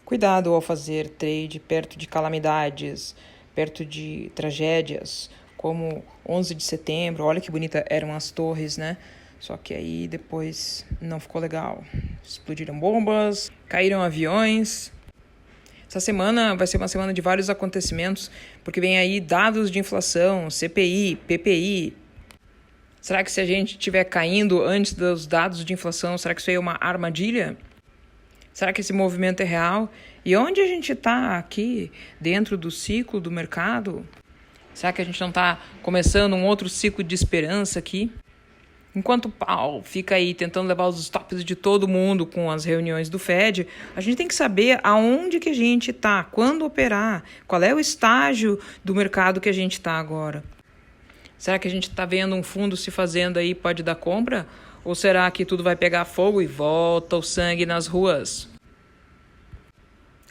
Cuidado ao fazer trade perto de calamidades, perto de tragédias, como 11 de setembro. Olha que bonita eram as torres, né? Só que aí depois não ficou legal. Explodiram bombas, caíram aviões. Essa semana vai ser uma semana de vários acontecimentos, porque vem aí dados de inflação, CPI, PPI. Será que se a gente estiver caindo antes dos dados de inflação, será que isso aí é uma armadilha? Será que esse movimento é real? E onde a gente está aqui, dentro do ciclo do mercado? Será que a gente não está começando um outro ciclo de esperança aqui? Enquanto o Powell fica aí tentando levar os stops de todo mundo com as reuniões do Fed, a gente tem que saber aonde que a gente está, quando operar, qual é o estágio do mercado que a gente está agora. Será que a gente está vendo um fundo se fazendo aí, pode dar compra? Ou será que tudo vai pegar fogo e volta o sangue nas ruas?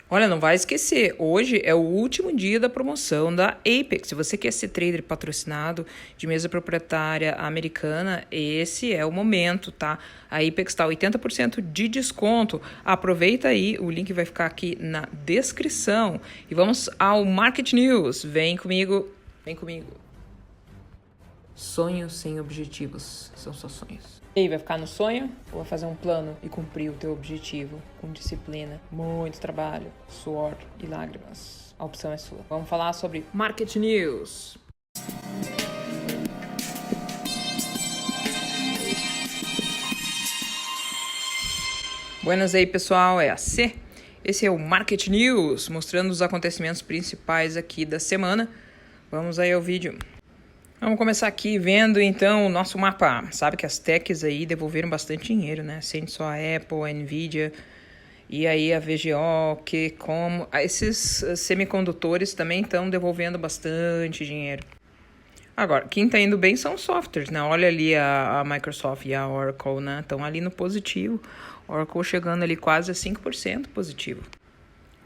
Olha, não vai esquecer, hoje é o último dia da promoção da Apex. Se você quer ser trader patrocinado de mesa proprietária americana, esse é o momento, tá? A Apex está 80% de desconto. Aproveita aí, o link vai ficar aqui na descrição. E vamos ao Market News. Vem comigo, vem comigo. Sonhos sem objetivos são só sonhos. E aí, vai ficar no sonho ou vai fazer um plano e cumprir o teu objetivo com disciplina, muito trabalho, suor e lágrimas? A opção é sua. Vamos falar sobre Market News. Buenas aí, pessoal, é a C. Esse é o Market News, mostrando os acontecimentos principais aqui da semana. Vamos aí ao vídeo. Vamos começar aqui vendo, então, o nosso mapa. Sabe que as techs aí devolveram bastante dinheiro, né? Sendo só a Apple, a Nvidia e aí a VGO, Qualcomm. Esses semicondutores também estão devolvendo bastante dinheiro. Agora, quem está indo bem são os softwares, né? Olha ali a Microsoft e a Oracle, né? Estão ali no positivo. Oracle chegando ali quase a 5% positivo.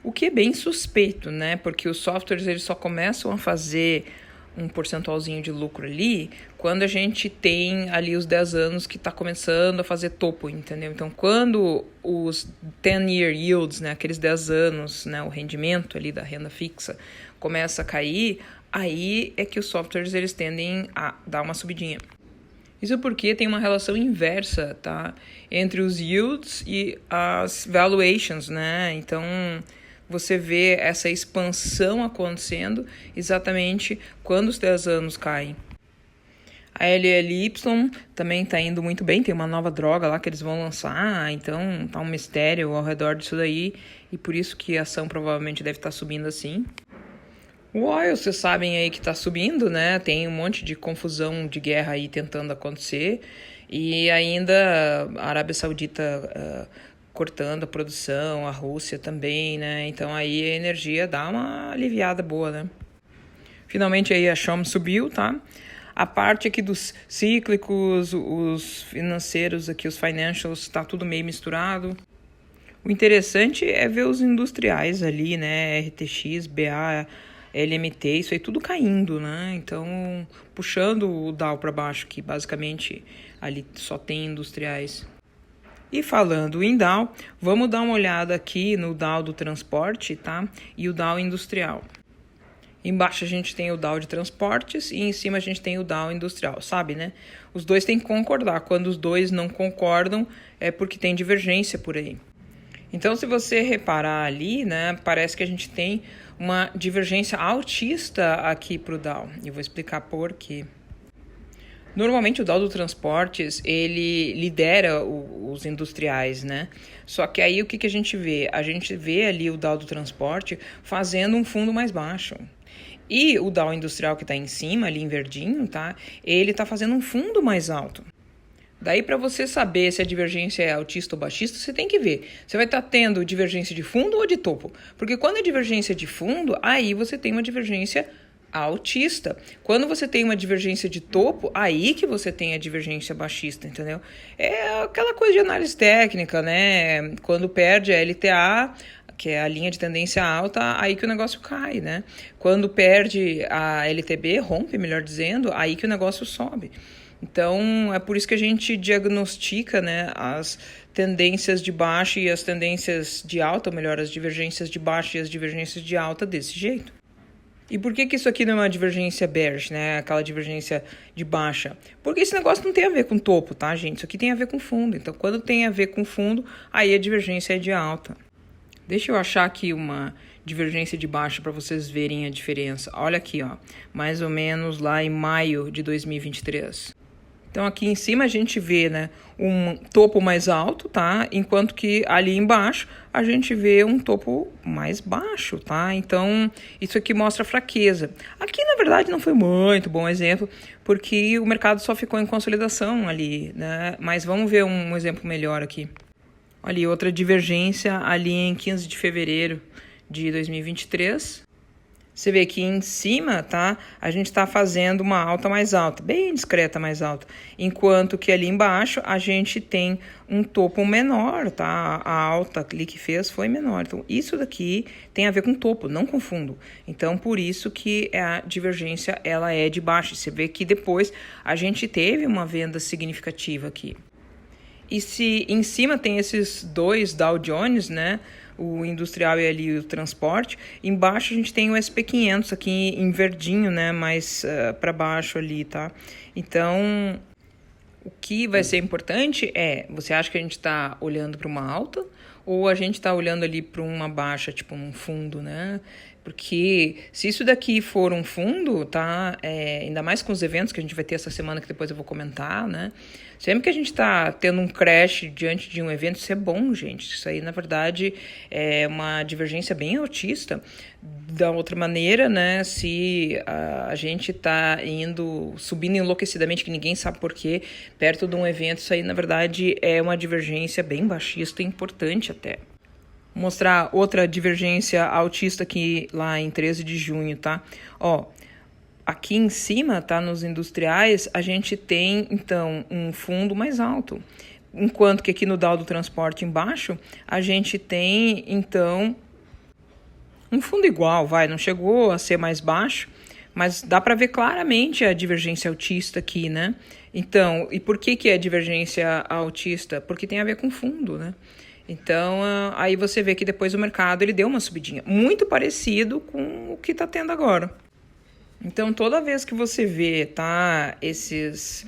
O que é bem suspeito, né? Porque os softwares eles só começam a fazer um percentualzinho de lucro ali, quando a gente tem ali os 10 anos que está começando a fazer topo, entendeu? Então, quando os 10-year yields, né, aqueles 10 anos, né, o rendimento ali da renda fixa, começa a cair, aí é que os softwares eles tendem a dar uma subidinha. Isso porque tem uma relação inversa, tá? Entre os yields e as valuations, né? Então, você vê essa expansão acontecendo exatamente quando os 10 anos caem. A LLY também está indo muito bem, tem uma nova droga lá que eles vão lançar, então tá um mistério ao redor disso daí, e por isso que a ação provavelmente deve estar subindo assim. O oil, vocês sabem aí que está subindo, né? Tem um monte de confusão de guerra aí tentando acontecer, e ainda a Arábia Saudita cortando a produção, a Rússia também, né? Então aí a energia dá uma aliviada boa, né? Finalmente aí a Shom subiu, tá? A parte aqui dos cíclicos, os financeiros aqui, os financials, tá tudo meio misturado. O interessante é ver os industriais ali, né? RTX, BA, LMT, isso aí tudo caindo, né? Então, puxando o Dow para baixo, que basicamente ali só tem industriais. E falando em Dow, vamos dar uma olhada aqui no Dow do transporte, tá? E o Dow industrial. Embaixo a gente tem o Dow de transportes e em cima a gente tem o Dow industrial, sabe, né? Os dois têm que concordar. Quando os dois não concordam, é porque tem divergência por aí. Então, se você reparar ali, né, parece que a gente tem uma divergência altista aqui para o Dow. E vou explicar por quê. Normalmente o Dow do Transportes, ele lidera os industriais, né? Só que aí o que a gente vê? A gente vê ali o Dow do Transporte fazendo um fundo mais baixo. E o Dow Industrial que está em cima, ali em verdinho, tá? Ele está fazendo um fundo mais alto. Daí, para você saber se a divergência é altista ou baixista, você tem que ver. Você vai estar tendo divergência de fundo ou de topo? Porque quando é divergência de fundo, aí você tem uma divergência altista. Quando você tem uma divergência de topo, aí que você tem a divergência baixista, entendeu? É aquela coisa de análise técnica, né? Quando perde a LTA, que é a linha de tendência alta, aí que o negócio cai, né? Quando perde a LTB, rompe, melhor dizendo, aí que o negócio sobe. Então, é por isso que a gente diagnostica, né, as tendências de baixa e as tendências de alta, ou melhor, as divergências de baixa e as divergências de alta desse jeito. E por que isso aqui não é uma divergência bearish, né? Aquela divergência de baixa? Porque esse negócio não tem a ver com topo, tá, gente? Isso aqui tem a ver com fundo. Então, quando tem a ver com fundo, aí a divergência é de alta. Deixa eu achar aqui uma divergência de baixa para vocês verem a diferença. Olha aqui, ó, mais ou menos lá em maio de 2023. Então, aqui em cima a gente vê, né, um topo mais alto, tá? Enquanto que ali embaixo a gente vê um topo mais baixo, tá? Então, isso aqui mostra fraqueza. Aqui, na verdade, não foi muito bom exemplo, porque o mercado só ficou em consolidação ali, né? Mas vamos ver um exemplo melhor aqui. Olha, outra divergência ali em 15 de fevereiro de 2023. Você vê que em cima, tá? A gente está fazendo uma alta mais alta, bem discreta mais alta. Enquanto que ali embaixo a gente tem um topo menor, tá? A alta ali que fez foi menor. Então, isso daqui tem a ver com topo, não com fundo. Então, por isso que a divergência, ela é de baixo. Você vê que depois a gente teve uma venda significativa aqui. E se em cima tem esses dois Dow Jones, né? O industrial e ali o transporte. Embaixo a gente tem o SP500 aqui em verdinho, né? Mais para baixo ali, tá? Então, o que vai ser importante é, você acha que a gente está olhando para uma alta ou a gente está olhando ali para uma baixa, tipo um fundo, né? Porque se isso daqui for um fundo, tá? Ainda mais com os eventos que a gente vai ter essa semana, que depois eu vou comentar, né? Sempre que a gente está tendo um crash diante de um evento, isso é bom, gente. Isso aí, na verdade, é uma divergência bem altista. Da outra maneira, né? Se a gente está subindo enlouquecidamente, que ninguém sabe por quê, perto de um evento, isso aí, na verdade, é uma divergência bem baixista e importante até. Vou mostrar outra divergência altista aqui lá em 13 de junho, tá? Ó, aqui em cima, tá, nos industriais, a gente tem, então, um fundo mais alto. Enquanto que aqui no Dow do transporte embaixo, a gente tem, então, um fundo igual, não chegou a ser mais baixo, mas dá para ver claramente a divergência altista aqui, né? Então, e por que é divergência altista? Porque tem a ver com fundo, né? Então, aí você vê que depois o mercado ele deu uma subidinha, muito parecido com o que está tendo agora. Então, toda vez que você vê, tá, esses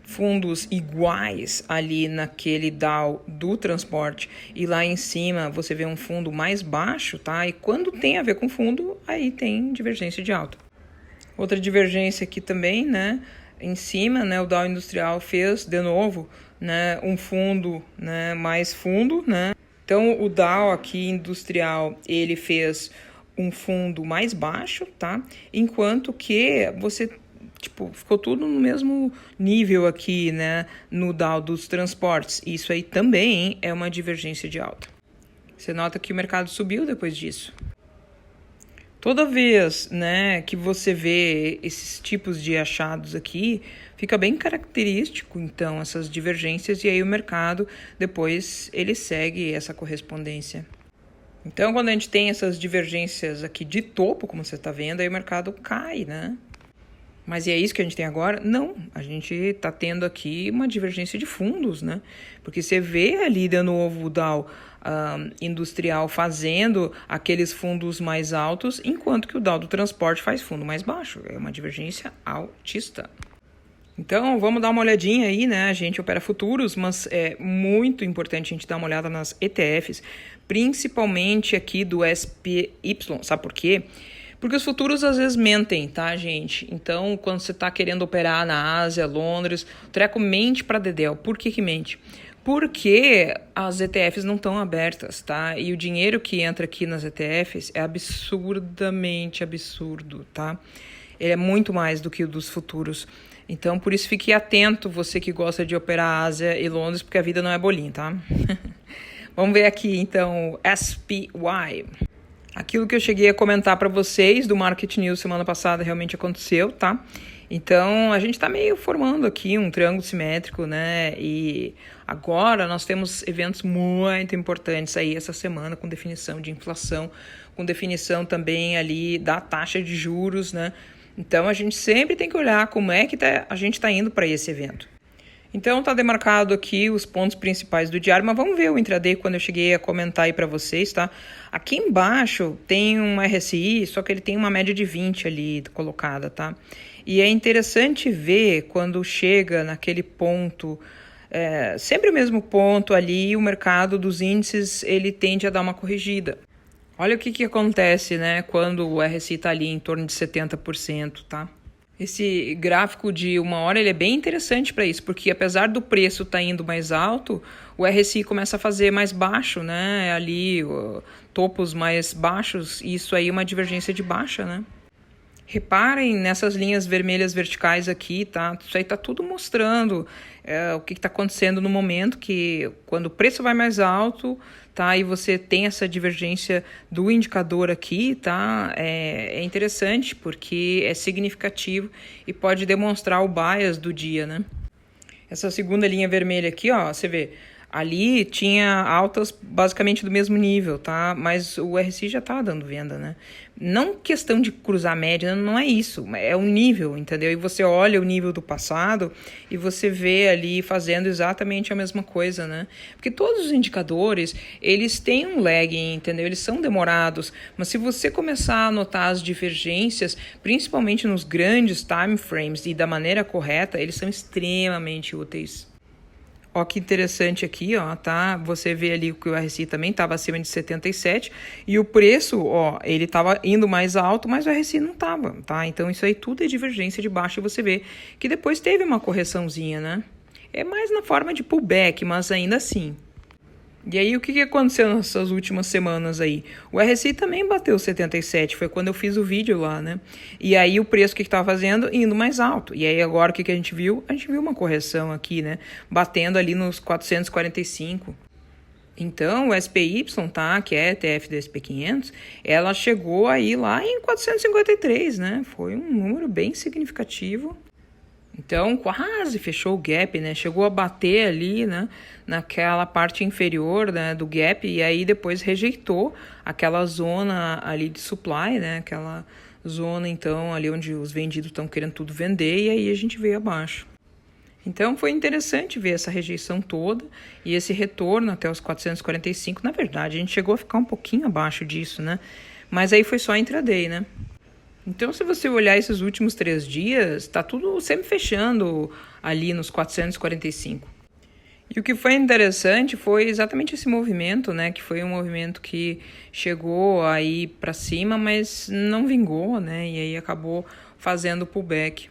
fundos iguais ali naquele Dow do transporte e lá em cima você vê um fundo mais baixo, tá? E quando tem a ver com fundo, aí tem divergência de alta. Outra divergência aqui também, né? Em cima, né, o Dow Industrial fez de novo, né, um fundo, né, mais fundo, né? Então o Dow aqui industrial, ele fez um fundo mais baixo, tá? Enquanto que você, ficou tudo no mesmo nível aqui, né, no Dow dos transportes. Isso aí também é uma divergência de alta. Você nota que o mercado subiu depois disso. Toda vez, né, que você vê esses tipos de achados aqui, fica bem característico, então, essas divergências, e aí o mercado, depois, ele segue essa correspondência. Então, quando a gente tem essas divergências aqui de topo, como você está vendo, aí o mercado cai, né? Mas e é isso que a gente tem agora? Não, a gente está tendo aqui uma divergência de fundos, né? Porque você vê ali de novo o Dow industrial fazendo aqueles fundos mais altos, enquanto que o Dow do transporte faz fundo mais baixo. É uma divergência altista. Então, vamos dar uma olhadinha aí, né? A gente opera futuros, mas é muito importante a gente dar uma olhada nas ETFs, principalmente aqui do SPY. Sabe por quê? Porque os futuros às vezes mentem, tá, gente? Então, quando você está querendo operar na Ásia, Londres, o treco mente para dedéu. Por que mente? Porque as ETFs não estão abertas, tá? E o dinheiro que entra aqui nas ETFs é absurdamente absurdo, tá? Ele é muito mais do que o dos futuros. Então, por isso, fique atento, você que gosta de operar Ásia e Londres, porque a vida não é bolinho, tá? Vamos ver aqui, então, SPY. Aquilo que eu cheguei a comentar para vocês do Market News semana passada realmente aconteceu, tá? Então, a gente está meio formando aqui um triângulo simétrico, né? E agora nós temos eventos muito importantes aí essa semana, com definição de inflação, com definição também ali da taxa de juros, né? Então, a gente sempre tem que olhar como é que a gente está indo para esse evento. Então, está demarcado aqui os pontos principais do diário, mas vamos ver o intraday quando eu cheguei a comentar aí para vocês, tá? Aqui embaixo tem um RSI, só que ele tem uma média de 20 ali colocada, tá? E é interessante ver quando chega naquele ponto, sempre o mesmo ponto ali, o mercado dos índices, ele tende a dar uma corrigida. Olha o que acontece, né, quando o RSI está ali em torno de 70%, tá? Esse gráfico de 1 hora ele é bem interessante para isso, porque apesar do preço estar indo mais alto, o RSI começa a fazer mais baixo, né? Ali, topos mais baixos, e isso aí é uma divergência de baixa, né? Reparem nessas linhas vermelhas verticais aqui, tá? Isso aí tá tudo mostrando o que está acontecendo no momento, que quando o preço vai mais alto, tá? E você tem essa divergência do indicador aqui, tá? É interessante porque é significativo e pode demonstrar o bias do dia, né? Essa segunda linha vermelha aqui, ó, você vê, ali tinha altas basicamente do mesmo nível, tá? Mas o RSI já tá dando venda, né? Não questão de cruzar a média, não é isso, é o nível, entendeu? E você olha o nível do passado e você vê ali fazendo exatamente a mesma coisa, né? Porque todos os indicadores, eles têm um lag, entendeu? Eles são demorados, mas se você começar a notar as divergências, principalmente nos grandes time frames e da maneira correta, eles são extremamente úteis. Ó, que interessante aqui, ó, tá? Você vê ali que o RSI também estava acima de 77 e o preço, ó, ele estava indo mais alto, mas o RSI não estava, tá? Então isso aí tudo é divergência de baixo e você vê que depois teve uma correçãozinha, né? É mais na forma de pullback, mas ainda assim. E aí, o que aconteceu nessas últimas semanas aí? O RSI também bateu 77, foi quando eu fiz o vídeo lá, né? E aí, o preço que estava fazendo indo mais alto. E aí, agora, o que a gente viu? A gente viu uma correção aqui, né? Batendo ali nos 445. Então, o SPY, tá? Que é ETF do SP500, ela chegou aí lá em 453, né? Foi um número bem significativo. Então, quase fechou o gap, né? Chegou a bater ali, né? Naquela parte inferior, né, do gap e aí depois rejeitou aquela zona ali de supply, né? Aquela zona, então, ali onde os vendidos estão querendo tudo vender e aí a gente veio abaixo. Então, foi interessante ver essa rejeição toda e esse retorno até os 445. Na verdade, a gente chegou a ficar um pouquinho abaixo disso, né? Mas aí foi só intraday, né? Então, se você olhar esses últimos 3 dias, está tudo sempre fechando ali nos 445. E o que foi interessante foi exatamente esse movimento, né? Que foi um movimento que chegou aí para cima, mas não vingou, né? E aí acabou fazendo pullback.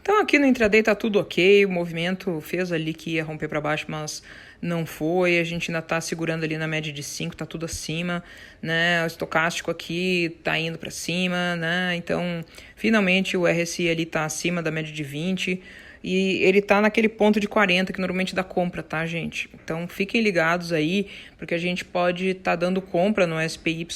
Então aqui no intraday tá tudo ok, o movimento fez ali que ia romper para baixo, mas não foi, a gente ainda tá segurando ali na média de 5, tá tudo acima, né? O estocástico aqui tá indo para cima, né? Então, finalmente o RSI ali tá acima da média de 20 e ele tá naquele ponto de 40 que normalmente dá compra, tá, gente? Então, fiquem ligados aí, porque a gente pode estar dando compra no SPY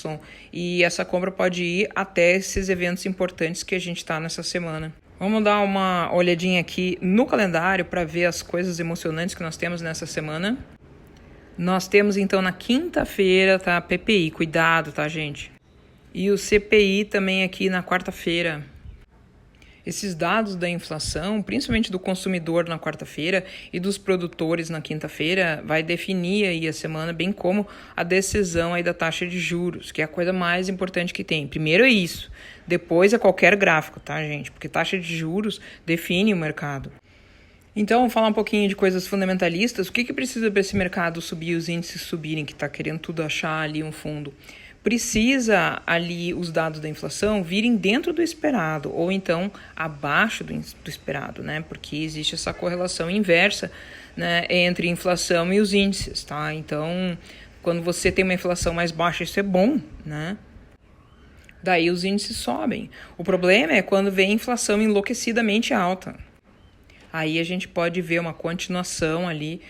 e essa compra pode ir até esses eventos importantes que a gente tá nessa semana. Vamos dar uma olhadinha aqui no calendário para ver as coisas emocionantes que nós temos nessa semana. Nós temos então na quinta-feira, tá? PPI, cuidado, tá, gente? E o CPI também aqui na quarta-feira. Esses dados da inflação, principalmente do consumidor na quarta-feira e dos produtores na quinta-feira, vai definir aí a semana, bem como a decisão aí da taxa de juros, que é a coisa mais importante que tem. Primeiro é isso, depois é qualquer gráfico, tá, gente? Porque taxa de juros define o mercado. Então, vamos falar um pouquinho de coisas fundamentalistas. O que precisa para esse mercado subir, os índices subirem, que está querendo tudo achar ali um fundo? Precisa ali os dados da inflação virem dentro do esperado ou então abaixo do esperado, né? Porque existe essa correlação inversa, né, entre inflação e os índices, tá? Então, quando você tem uma inflação mais baixa, isso é bom, né? Daí os índices sobem. O problema é quando vem inflação enlouquecidamente alta. Aí a gente pode ver uma continuação ali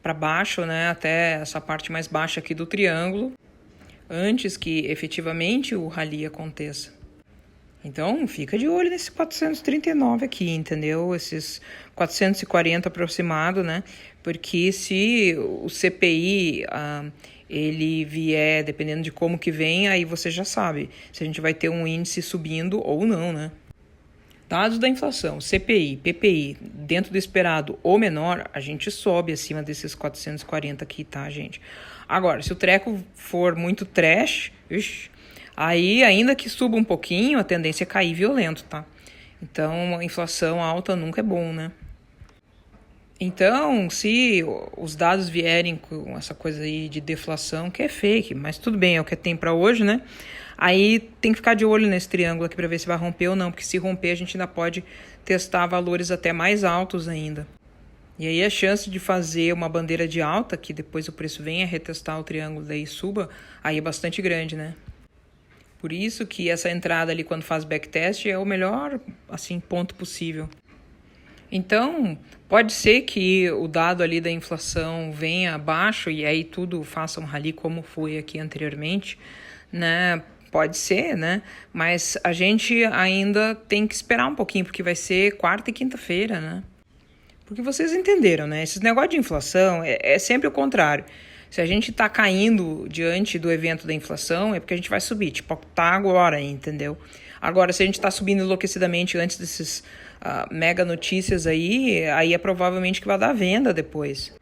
para baixo, né, até essa parte mais baixa aqui do triângulo, antes que efetivamente o rally aconteça. Então, fica de olho nesse 439 aqui, entendeu? Esses 440 aproximado, né? Porque se o CPI, ele vier, dependendo de como que vem, aí você já sabe se a gente vai ter um índice subindo ou não, né? Dados da inflação, CPI, PPI, dentro do esperado ou menor, a gente sobe acima desses 440 aqui, tá, gente? Agora, se o treco for muito trash, aí ainda que suba um pouquinho, a tendência é cair violento, tá? Então, a inflação alta nunca é bom, né? Então, se os dados vierem com essa coisa aí de deflação, que é fake, mas tudo bem, é o que tem para hoje, né? Aí tem que ficar de olho nesse triângulo aqui para ver se vai romper ou não, porque se romper a gente ainda pode testar valores até mais altos ainda. E aí a chance de fazer uma bandeira de alta, que depois o preço venha retestar o triângulo daí suba, aí é bastante grande, né? Por isso que essa entrada ali quando faz backtest é o melhor, assim, ponto possível. Então, pode ser que o dado ali da inflação venha abaixo e aí tudo faça um rally como foi aqui anteriormente, né? Pode ser, né? Mas a gente ainda tem que esperar um pouquinho, porque vai ser quarta e quinta-feira, né? Porque vocês entenderam, né? Esse negócio de inflação é sempre o contrário. Se a gente tá caindo diante do evento da inflação, é porque a gente vai subir. Tipo, tá agora, entendeu? Agora, se a gente tá subindo enlouquecidamente antes desses mega notícias aí é provavelmente que vai dar venda depois.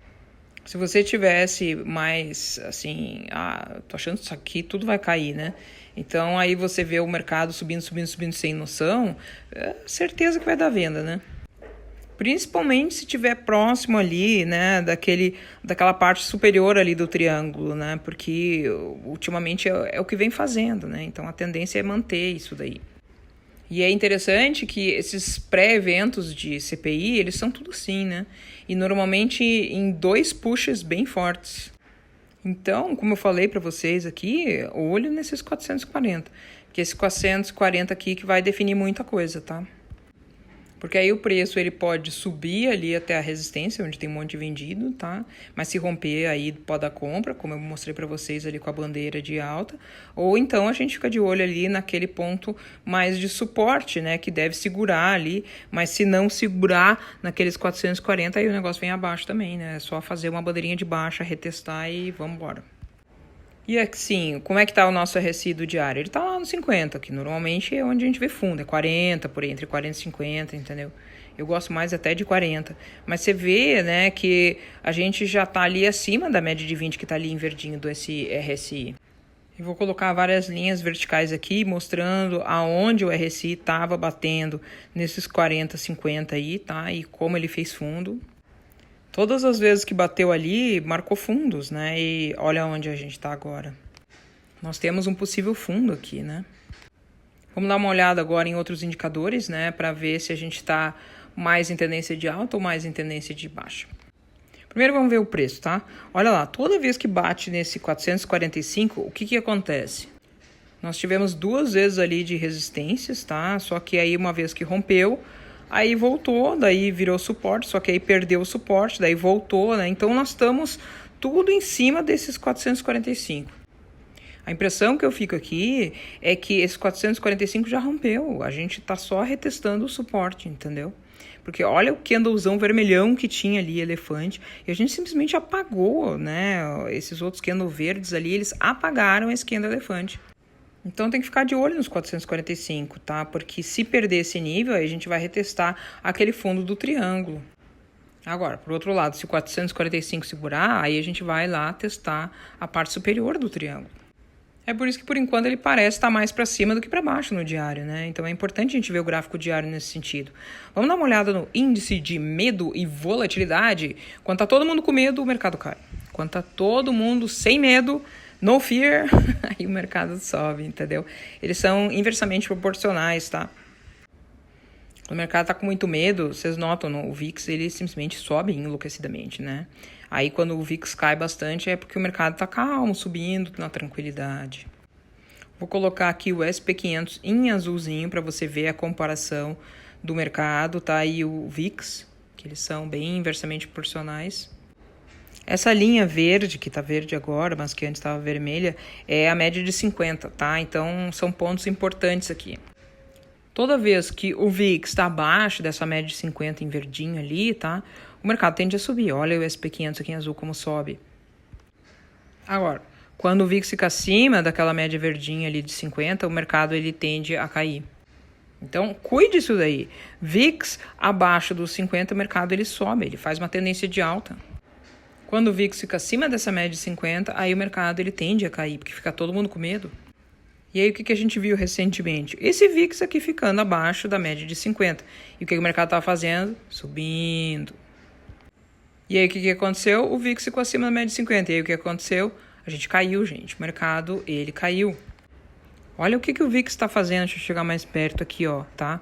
Se você tivesse mais, assim, tô achando que isso aqui tudo vai cair, né? Então, aí você vê o mercado subindo sem noção, certeza que vai dar venda, né? Principalmente se estiver próximo ali, né, daquela parte superior ali do triângulo, né? Porque ultimamente é o que vem fazendo, né? Então, a tendência é manter isso daí. E é interessante que esses pré-eventos de CPI, eles são tudo assim, né? E normalmente em 2 pushes bem fortes. Então, como eu falei para vocês aqui, olho nesses 440. Porque esse 440 aqui que vai definir muita coisa, tá? Porque aí o preço ele pode subir ali até a resistência, onde tem um monte de vendido, tá? Mas se romper aí pode dar compra, como eu mostrei para vocês ali com a bandeira de alta. Ou então a gente fica de olho ali naquele ponto mais de suporte, né? Que deve segurar ali, mas se não segurar naqueles 440, aí o negócio vem abaixo também, né? É só fazer uma bandeirinha de baixa, retestar e vamos embora. E assim, como é que tá o nosso resíduo diário? Ele tá lá no 50, que normalmente é onde a gente vê fundo, é 40, por aí, entre 40 e 50, entendeu? Eu gosto mais até de 40. Mas você vê, né, que a gente já tá ali acima da média de 20 que tá ali em verdinho do RSI. Eu vou colocar várias linhas verticais aqui, mostrando aonde o RSI tava batendo nesses 40, 50 aí, tá? E como ele fez fundo. Todas as vezes que bateu ali, marcou fundos, né? E olha onde a gente está agora. Nós temos um possível fundo aqui, né? Vamos dar uma olhada agora em outros indicadores, né? Para ver se a gente está mais em tendência de alta ou mais em tendência de baixa. Primeiro vamos ver o preço, tá? Olha lá, toda vez que bate nesse 445, o que acontece? Nós tivemos 2 vezes ali de resistências, tá? Só que aí uma vez que rompeu, aí voltou, daí virou suporte, só que aí perdeu o suporte, daí voltou, né? Então nós estamos tudo em cima desses 445. A impressão que eu fico aqui é que esse 445 já rompeu, a gente tá só retestando o suporte, entendeu? Porque olha o candlezão vermelhão que tinha ali, elefante, e a gente simplesmente apagou, né? Esses outros candle verdes ali, eles apagaram esse candle elefante. Então tem que ficar de olho nos 445, tá? Porque se perder esse nível, aí a gente vai retestar aquele fundo do triângulo. Agora, por outro lado, se o 445 segurar, aí a gente vai lá testar a parte superior do triângulo. É por isso que, por enquanto, ele parece estar mais para cima do que para baixo no diário, né? Então é importante a gente ver o gráfico diário nesse sentido. Vamos dar uma olhada no índice de medo e volatilidade. Quando tá todo mundo com medo, o mercado cai. Quando tá todo mundo sem medo, no fear, aí o mercado sobe, entendeu? Eles são inversamente proporcionais, tá? O mercado tá com muito medo, vocês notam, o VIX ele simplesmente sobe enlouquecidamente, né? Aí quando o VIX cai bastante é porque o mercado tá calmo, subindo na tranquilidade. Vou colocar aqui o SP500 em azulzinho para você ver a comparação do mercado, tá? E o VIX, que eles são bem inversamente proporcionais. Essa linha verde, que tá verde agora, mas que antes estava vermelha, é a média de 50, tá? Então, são pontos importantes aqui. Toda vez que o VIX está abaixo dessa média de 50 em verdinho ali, tá? O mercado tende a subir. Olha o SP500 aqui em azul como sobe. Agora, quando o VIX fica acima daquela média verdinha ali de 50, o mercado ele tende a cair. Então, cuide disso daí. VIX abaixo dos 50, o mercado ele sobe, ele faz uma tendência de alta. Quando o VIX fica acima dessa média de 50, aí o mercado ele tende a cair, porque fica todo mundo com medo. E aí o que a gente viu recentemente? Esse VIX aqui ficando abaixo da média de 50. E o que o mercado estava fazendo? Subindo. E aí o que aconteceu? O VIX ficou acima da média de 50. E aí o que aconteceu? A gente caiu, gente. O mercado, ele caiu. Olha o que o VIX está fazendo. Deixa eu chegar mais perto aqui, ó, tá?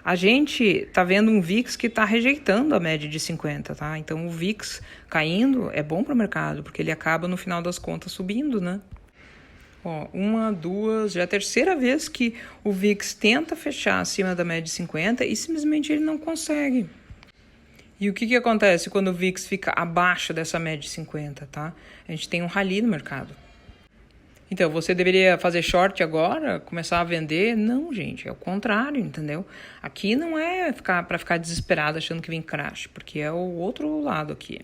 A gente está vendo um VIX que está rejeitando a média de 50, tá? Então, o VIX caindo é bom para o mercado, porque ele acaba, no final das contas, subindo, né? Ó, 1, 2, já é a terceira vez que o VIX tenta fechar acima da média de 50 e simplesmente ele não consegue. E o que acontece quando o VIX fica abaixo dessa média de 50, tá? A gente tem um rally no mercado. Então, você deveria fazer short agora, começar a vender? Não, gente, é o contrário, entendeu? Aqui não é para ficar desesperado achando que vem crash, porque é o outro lado aqui.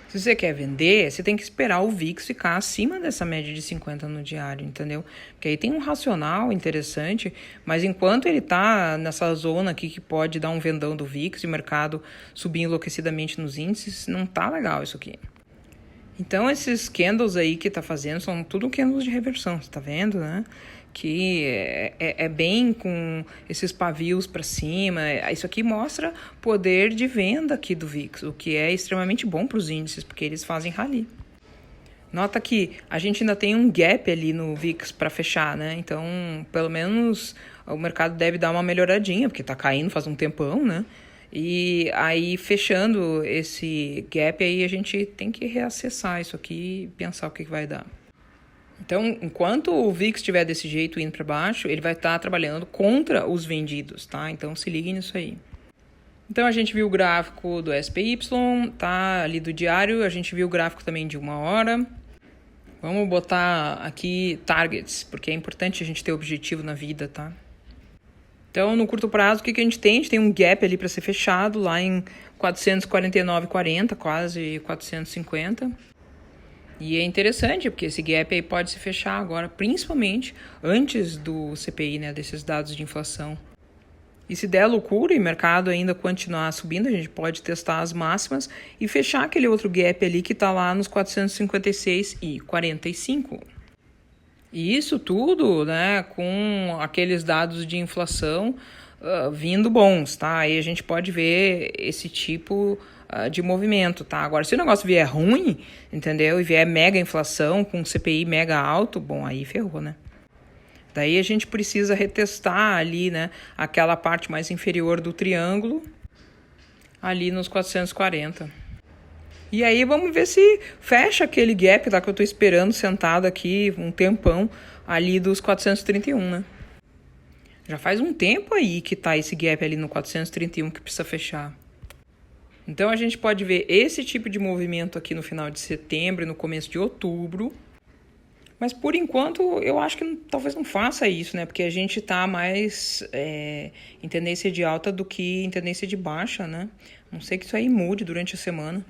Se você quer vender, você tem que esperar o VIX ficar acima dessa média de 50 no diário, entendeu? Porque aí tem um racional interessante, mas enquanto ele tá nessa zona aqui que pode dar um vendão do VIX e o mercado subir enlouquecidamente nos índices, não tá legal isso aqui. Então, esses candles aí que tá fazendo são tudo candles de reversão, você tá vendo, né? Que é bem com esses pavios para cima. Isso aqui mostra poder de venda aqui do VIX, o que é extremamente bom para os índices, porque eles fazem rally. Nota que a gente ainda tem um gap ali no VIX para fechar, né? Então, pelo menos o mercado deve dar uma melhoradinha, porque tá caindo faz um tempão, né? E aí, fechando esse gap aí, a gente tem que reacessar isso aqui e pensar o que vai dar. Então, enquanto o VIX estiver desse jeito indo para baixo, ele vai estar trabalhando contra os vendidos, tá? Então, se liguem nisso aí. Então, a gente viu o gráfico do SPY, tá? Ali do diário, a gente viu o gráfico também de 1 hora. Vamos botar aqui targets, porque é importante a gente ter objetivo na vida, tá? Então, no curto prazo, o que a gente tem? A gente tem um gap ali para ser fechado, lá em 449,40, quase 450. E é interessante, porque esse gap aí pode se fechar agora, principalmente antes do CPI, né, desses dados de inflação. E se der loucura e o mercado ainda continuar subindo, a gente pode testar as máximas e fechar aquele outro gap ali que está lá nos 456,45. E isso tudo, né, com aqueles dados de inflação vindo bons, tá? Aí a gente pode ver esse tipo de movimento, tá? Agora, se o negócio vier ruim, entendeu? E vier mega inflação com CPI mega alto, bom, aí ferrou, né? Daí a gente precisa retestar ali, né, aquela parte mais inferior do triângulo, ali nos 440. E aí vamos ver se fecha aquele gap lá que eu tô esperando sentado aqui um tempão ali dos 431, né? Já faz um tempo aí que tá esse gap ali no 431 que precisa fechar. Então a gente pode ver esse tipo de movimento aqui no final de setembro e no começo de outubro. Mas por enquanto eu acho que talvez não faça isso, né? Porque a gente tá mais em tendência de alta do que em tendência de baixa, né? Não sei que isso aí mude durante a semana.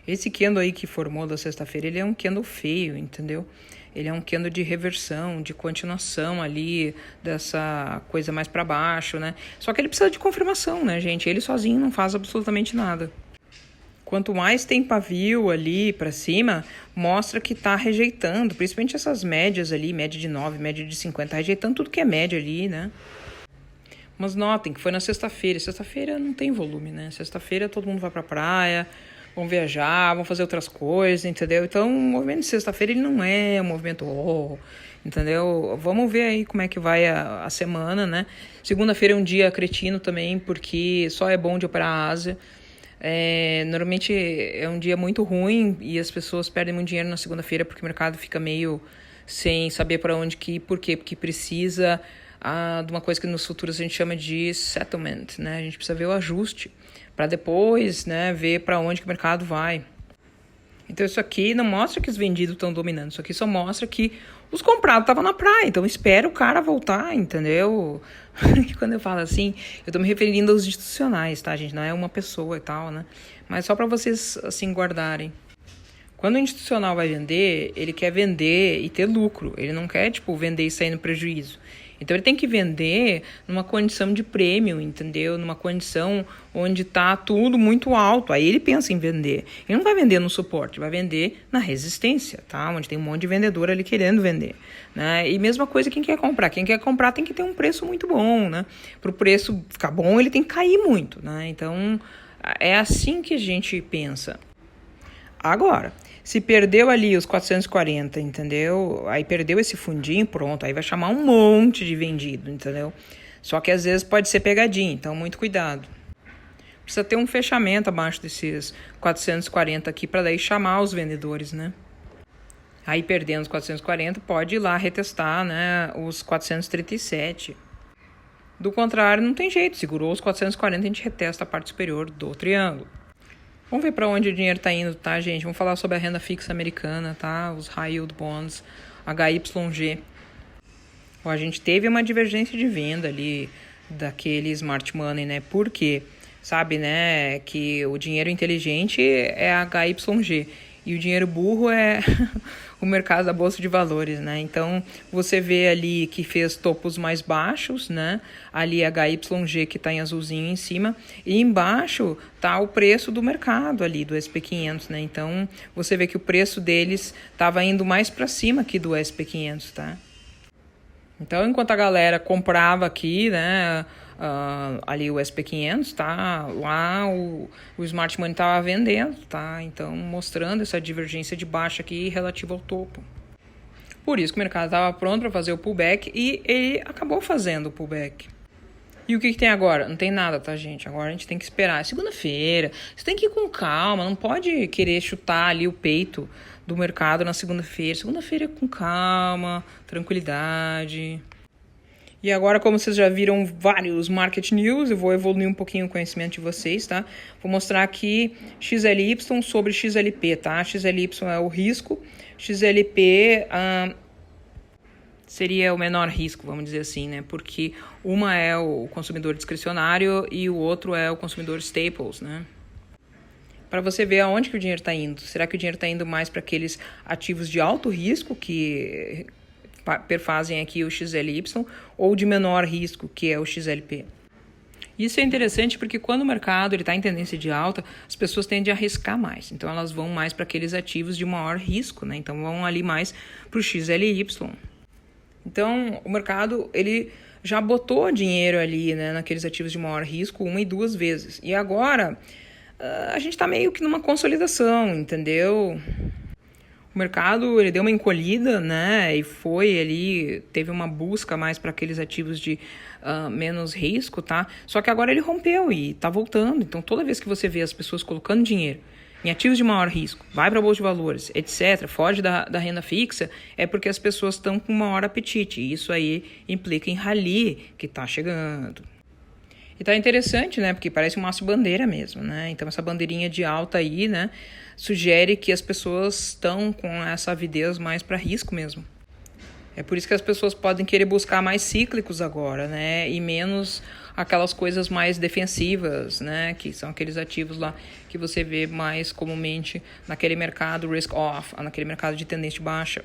Esse candle aí que formou da sexta-feira, ele é um candle feio, entendeu? Ele é um candle de reversão, de continuação ali dessa coisa mais para baixo, né? Só que ele precisa de confirmação, né, gente? Ele sozinho não faz absolutamente nada. Quanto mais tem pavio ali para cima, mostra que tá rejeitando, principalmente essas médias ali, média de 9, média de 50, rejeitando tudo que é média ali, né? Mas notem que foi na sexta-feira. Sexta-feira não tem volume, né? Sexta-feira todo mundo vai pra praia, vão viajar, vão fazer outras coisas, entendeu? Então, o movimento de sexta-feira, ele não é um movimento, entendeu? Vamos ver aí como é que vai a semana, né? Segunda-feira é um dia cretino também, porque só é bom de operar a Ásia. Normalmente é um dia muito ruim e as pessoas perdem muito dinheiro na segunda-feira porque o mercado fica meio sem saber para onde ir. Por quê? Porque precisa de uma coisa que nos futuros a gente chama de settlement, né? A gente precisa ver o ajuste para depois, né, ver para onde que o mercado vai. Então isso aqui não mostra que os vendidos estão dominando, isso aqui só mostra que os comprados estavam na praia, então espera o cara voltar, entendeu? Quando eu falo assim, eu tô me referindo aos institucionais, tá, gente? Não é uma pessoa e tal, né? Mas só para vocês, assim, guardarem. Quando o institucional vai vender, ele quer vender e ter lucro. Ele não quer, tipo, vender e sair no prejuízo. Então ele tem que vender numa condição de prêmio, entendeu? Numa condição onde está tudo muito alto. Aí ele pensa em vender. Ele não vai vender no suporte, vai vender na resistência, tá? Onde tem um monte de vendedor ali querendo vender, né? E mesma coisa quem quer comprar. Quem quer comprar tem que ter um preço muito bom, né? Para o preço ficar bom, ele tem que cair muito, né? Então é assim que a gente pensa. Agora, se perdeu ali os 440, entendeu? Aí perdeu esse fundinho, pronto. Aí vai chamar um monte de vendido, entendeu? Só que às vezes pode ser pegadinha, então muito cuidado. Precisa ter um fechamento abaixo desses 440 aqui para daí chamar os vendedores, né? Aí perdendo os 440, pode ir lá retestar, né, os 437. Do contrário, não tem jeito. Segurou os 440, a gente retesta a parte superior do triângulo. Vamos ver para onde o dinheiro está indo, tá, gente? Vamos falar sobre a renda fixa americana, tá? Os High Yield Bonds, HYG. Bom, a gente teve uma divergência de venda ali daquele Smart Money, né? Por quê? Sabe, né, que o dinheiro inteligente é HYG e o dinheiro burro é o mercado da Bolsa de Valores, né? Então, você vê ali que fez topos mais baixos, né? Ali a HYG que está em azulzinho em cima e embaixo está o preço do mercado ali, do SP500, né? Então, você vê que o preço deles estava indo mais para cima aqui do SP500, tá? Então, enquanto a galera comprava aqui, né, ali o SP500, tá? Lá o Smart Money estava vendendo, tá? Então, mostrando essa divergência de baixa aqui relativa ao topo. Por isso que o mercado estava pronto para fazer o pullback e ele acabou fazendo o pullback. E o que tem agora? Não tem nada, tá, gente? Agora a gente tem que esperar. É segunda-feira. Você tem que ir com calma. Não pode querer chutar ali o peito do mercado na segunda-feira. Segunda-feira é com calma, tranquilidade. E agora, como vocês já viram vários market news, eu vou evoluir um pouquinho o conhecimento de vocês, tá? Vou mostrar aqui XLY sobre XLP, tá? XLY é o risco, XLP seria o menor risco, vamos dizer assim, né? Porque uma é o consumidor discricionário e o outro é o consumidor staples, né? Para você ver aonde que o dinheiro está indo. Será que o dinheiro está indo mais para aqueles ativos de alto risco que perfazem aqui o XLY ou de menor risco, que é o XLP? Isso é interessante porque quando o mercado está em tendência de alta, as pessoas tendem a arriscar mais. Então, elas vão mais para aqueles ativos de maior risco, né? Então, vão ali mais para o XLY. Então, o mercado, ele já botou dinheiro ali, né, naqueles ativos de maior risco 1 e 2 vezes. E agora, a gente está meio que numa consolidação, entendeu? O mercado, ele deu uma encolhida, né, e foi ali, teve uma busca mais para aqueles ativos de menos risco, tá? Só que agora ele rompeu e está voltando. Então, toda vez que você vê as pessoas colocando dinheiro em ativos de maior risco, vai para a Bolsa de Valores, etc., foge da renda fixa, é porque as pessoas estão com maior apetite. E isso aí implica em rally que está chegando. E tá interessante, né? Porque parece um maço bandeira mesmo, né? Então, essa bandeirinha de alta aí, né, sugere que as pessoas estão com essa avidez mais para risco mesmo. É por isso que as pessoas podem querer buscar mais cíclicos agora, né? E menos aquelas coisas mais defensivas, né? Que são aqueles ativos lá que você vê mais comumente naquele mercado risk-off, naquele mercado de tendência baixa.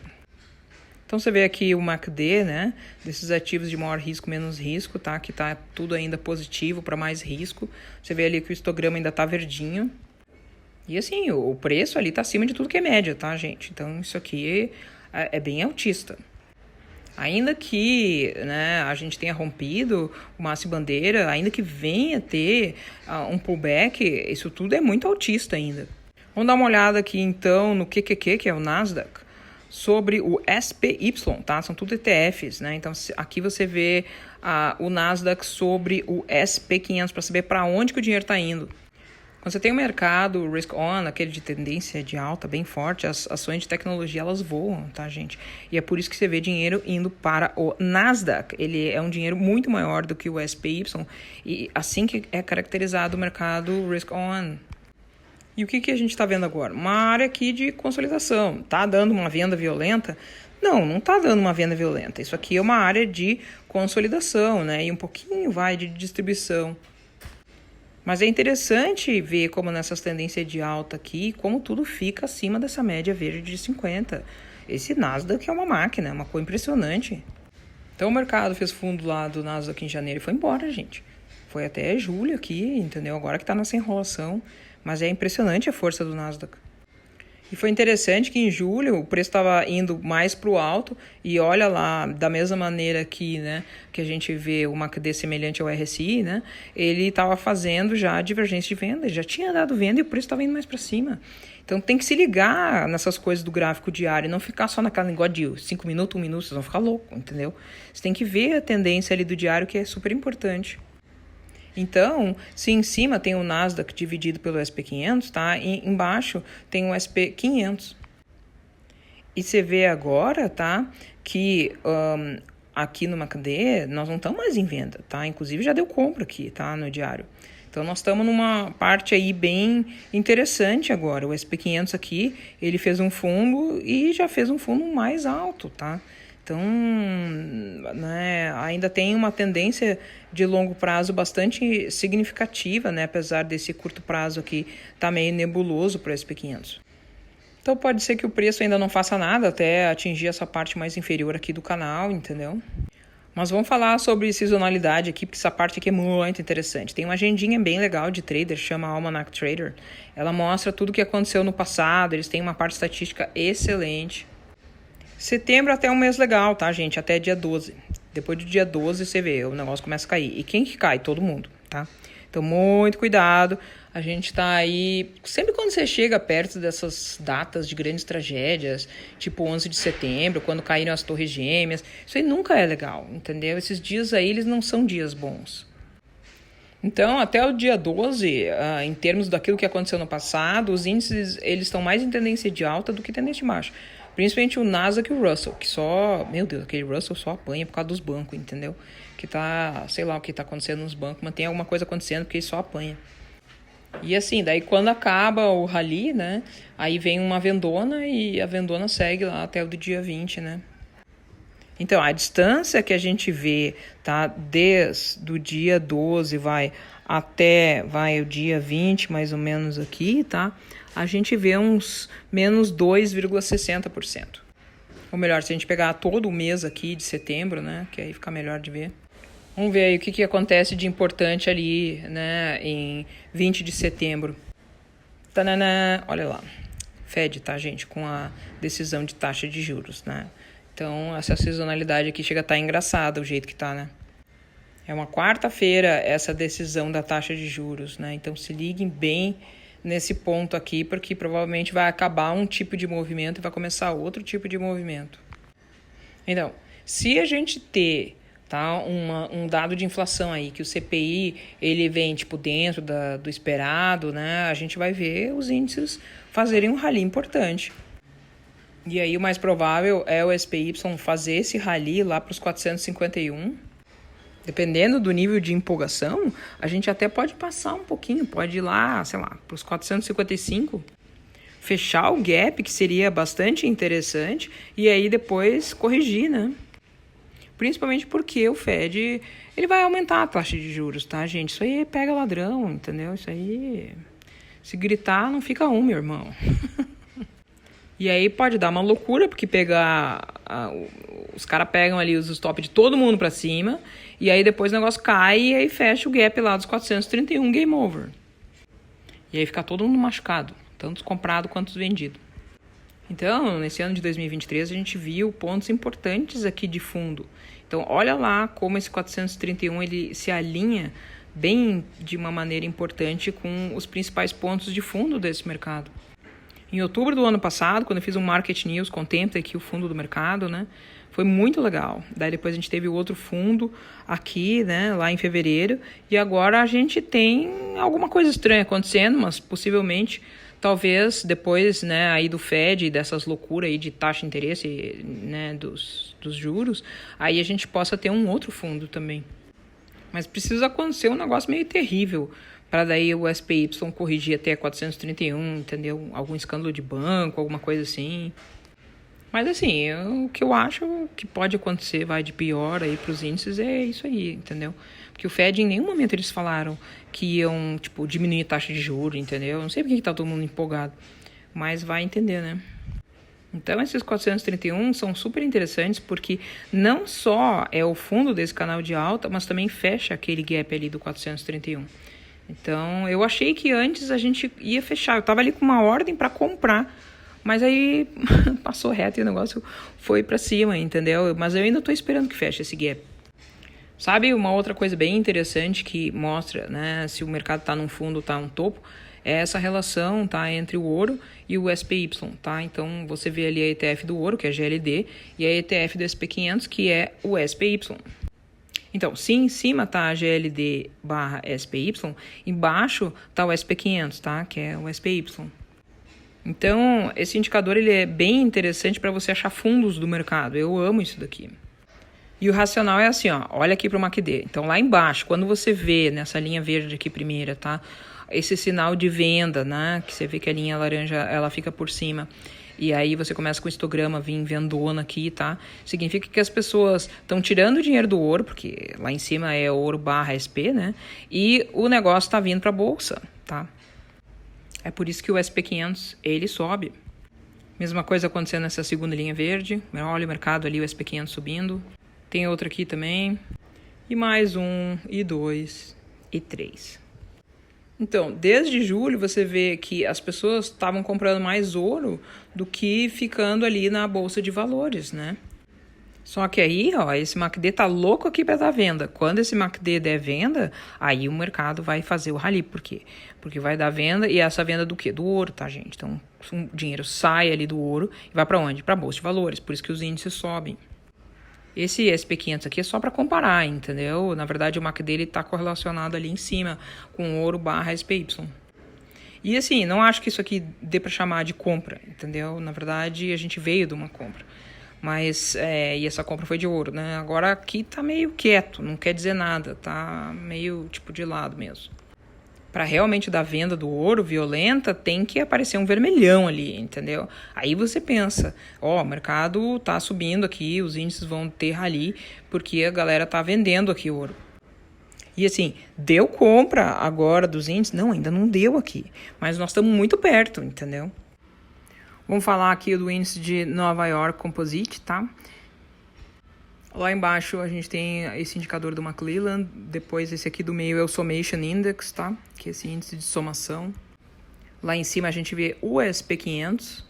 Então, você vê aqui o MACD, né? Desses ativos de maior risco, menos risco, tá? Que tá tudo ainda positivo para mais risco. Você vê ali que o histograma ainda tá verdinho. E assim, o preço ali tá acima de tudo que é média, tá, gente? Então, isso aqui é bem altista. Ainda que, né, a gente tenha rompido o maço e bandeira, ainda que venha ter um pullback, isso tudo é muito altista ainda. Vamos dar uma olhada aqui, então, no QQQ, que é o Nasdaq, sobre o SPY, tá? São tudo ETFs, né? Então, aqui você vê o Nasdaq sobre o SP500 para saber para onde que o dinheiro está indo. Quando você tem um mercado risk-on, aquele de tendência de alta bem forte, as ações de tecnologia, elas voam, tá, gente? E é por isso que você vê dinheiro indo para o Nasdaq. Ele é um dinheiro muito maior do que o SPY e assim que é caracterizado o mercado risk-on. E o que a gente está vendo agora? Uma área aqui de consolidação. Tá dando uma venda violenta? Não está dando uma venda violenta. Isso aqui é uma área de consolidação, né? E um pouquinho vai de distribuição. Mas é interessante ver como nessas tendências de alta aqui, como tudo fica acima dessa média verde de 50. Esse Nasdaq é uma máquina, é uma coisa impressionante. Então o mercado fez fundo lá do Nasdaq em janeiro e foi embora, gente. Foi até julho aqui, entendeu? Agora que tá nessa enrolação. Mas é impressionante a força do Nasdaq. E foi interessante que em julho o preço estava indo mais para o alto e olha lá, da mesma maneira que, né, que a gente vê uma MACD semelhante ao RSI, né, ele estava fazendo já divergência de venda, já tinha dado venda e o preço estava indo mais para cima. Então tem que se ligar nessas coisas do gráfico diário e não ficar só naquela negócio de 5 minutos, 1 minuto, vocês vão ficar loucos, entendeu? Você tem que ver a tendência ali do diário, que é super importante. Então, se em cima tem o Nasdaq dividido pelo SP500, tá? E embaixo tem o SP500. E você vê agora, tá? Que aqui no MACD nós não estamos mais em venda, tá? Inclusive já deu compra aqui, tá? No diário. Então nós estamos numa parte aí bem interessante agora. O SP500 aqui, ele fez um fundo e já fez um fundo mais alto, tá? Então, né, ainda tem uma tendência de longo prazo bastante significativa, né, apesar desse curto prazo aqui tá meio nebuloso para o SP500. Então pode ser que o preço ainda não faça nada até atingir essa parte mais inferior aqui do canal, entendeu? Mas vamos falar sobre sazonalidade aqui, porque essa parte aqui é muito interessante. Tem uma agendinha bem legal de trader, chama Almanac Trader. Ela mostra tudo o que aconteceu no passado, eles têm uma parte estatística excelente. Setembro até um mês legal, tá, gente? Até dia 12. Depois do dia 12 você vê, o negócio começa a cair. E quem que cai? Todo mundo, tá? Então, muito cuidado. A gente tá aí... Sempre quando você chega perto dessas datas de grandes tragédias, tipo 11 de setembro, quando caíram as Torres Gêmeas, isso aí nunca é legal, entendeu? Esses dias aí, eles não são dias bons. Então, até o dia 12, em termos daquilo que aconteceu no passado, os índices, eles estão mais em tendência de alta do que tendência de baixa. Principalmente o Nasdaq e o Russell, que só... Meu Deus, aquele Russell só apanha por causa dos bancos, entendeu? Que tá... Sei lá o que tá acontecendo nos bancos, mas tem alguma coisa acontecendo porque ele só apanha. E assim, daí quando acaba o rally, né? Aí vem uma vendona e a vendona segue lá até o dia 20, né? Então, a distância que a gente vê, tá? Desde o dia 12 até o dia 20, mais ou menos aqui, tá? A gente vê uns menos 2,60%. Ou melhor, se a gente pegar todo o mês aqui de setembro, né? Que aí fica melhor de ver. Vamos ver aí o que acontece de importante ali, né? Em 20 de setembro. Tanana, olha lá. Fed, tá, gente? Com a decisão de taxa de juros, né? Então, essa sazonalidade aqui chega a estar engraçada, o jeito que tá, né? É uma quarta-feira essa decisão da taxa de juros, né? Então, se liguem bem nesse ponto aqui, porque provavelmente vai acabar um tipo de movimento e vai começar outro tipo de movimento. Então, se a gente ter, tá, um dado de inflação aí, que o CPI ele vem tipo dentro do esperado, né? A gente vai ver os índices fazerem um rally importante. E aí o mais provável é o SPY fazer esse rally lá para os 451. Dependendo do nível de empolgação, a gente até pode passar um pouquinho, pode ir lá, sei lá, para os 455, fechar o gap, que seria bastante interessante, e aí depois corrigir, né? Principalmente porque o Fed, ele vai aumentar a taxa de juros, tá, gente? Isso aí pega ladrão, entendeu? Isso aí, se gritar, não fica um, meu irmão. E aí pode dar uma loucura, porque os caras pegam ali os stop de todo mundo pra cima, e aí depois o negócio cai e aí fecha o gap lá dos 431, game over. E aí fica todo mundo machucado, tanto os comprados quanto os vendidos. Então, nesse ano de 2023, a gente viu pontos importantes aqui de fundo. Então, olha lá como esse 431 ele se alinha bem de uma maneira importante com os principais pontos de fundo desse mercado. Em outubro do ano passado, quando eu fiz um Market News, contempla aqui o fundo do mercado, né? Foi muito legal. Daí depois a gente teve o outro fundo aqui, né? Lá em fevereiro. E agora a gente tem alguma coisa estranha acontecendo, mas possivelmente, talvez depois, né? Aí do Fed, dessas loucuras aí de taxa de interesse, né? Dos juros, aí a gente possa ter um outro fundo também. Mas precisa acontecer um negócio meio terrível para daí o SPY corrigir até 431, entendeu? Algum escândalo de banco, alguma coisa assim. Mas assim, o que eu acho que pode acontecer, vai de pior aí para os índices, é isso aí, entendeu? Porque o Fed, em nenhum momento eles falaram que iam, tipo, diminuir a taxa de juros, entendeu? Não sei porque que tá todo mundo empolgado, mas vai entender, né? Então, esses 431 são super interessantes porque não só é o fundo desse canal de alta, mas também fecha aquele gap ali do 431. Então, eu achei que antes a gente ia fechar. Eu estava ali com uma ordem para comprar, mas aí passou reto e o negócio foi para cima, entendeu? Mas eu ainda estou esperando que feche esse gap. Sabe uma outra coisa bem interessante que mostra, né, se o mercado está num fundo ou está num topo, é essa relação, tá, entre o ouro e o SPY, tá? Então, você vê ali a ETF do ouro, que é a GLD, e a ETF do SP500, que é o SPY. Então, se em cima tá a GLD barra SPY, embaixo tá o SP500, tá? Que é o SPY. Então, esse indicador ele é bem interessante para você achar fundos do mercado. Eu amo isso daqui. E o racional é assim, ó, olha aqui para o MACD. Então, lá embaixo, quando você vê nessa linha verde aqui primeira, tá? Esse sinal de venda, né? Que você vê que a linha laranja, ela fica por cima. E aí você começa com o histograma vir vendona aqui, tá? Significa que as pessoas estão tirando o dinheiro do ouro, porque lá em cima é ouro barra SP, né? E o negócio está vindo para a bolsa, tá? É por isso que o SP500, ele sobe. Mesma coisa acontecendo nessa segunda linha verde. Olha o mercado ali, o SP500 subindo. Tem outro aqui também. E mais 1, e 2, e 3. Então, desde julho você vê que as pessoas estavam comprando mais ouro do que ficando ali na bolsa de valores, né? Só que aí, ó, esse MACD tá louco aqui para dar venda. Quando esse MACD der venda, aí o mercado vai fazer o rally. Por quê? Porque vai dar venda, e essa venda do quê? Do ouro, tá, gente? Então, o dinheiro sai ali do ouro e vai para onde? Para a bolsa de valores. Por isso que os índices sobem. Esse SP500 aqui é só para comparar, entendeu? Na verdade, o MACD dele está correlacionado ali em cima com ouro barra SPY. E assim, não acho que isso aqui dê para chamar de compra, entendeu? Na verdade, a gente veio de uma compra. Mas, e essa compra foi de ouro, né? Agora aqui tá meio quieto, não quer dizer nada, tá meio tipo de lado mesmo. Para realmente dar venda do ouro violenta, tem que aparecer um vermelhão ali, entendeu? Aí você pensa, ó, o mercado tá subindo aqui, os índices vão ter rally, porque a galera tá vendendo aqui ouro. E assim, deu compra agora dos índices? Não, ainda não deu aqui, mas nós estamos muito perto, entendeu? Vamos falar aqui do índice de Nova York Composite, tá? Lá embaixo a gente tem esse indicador do McClelland, depois esse aqui do meio é o Summation Index, tá? Que é esse índice de somação. Lá em cima a gente vê o SP500.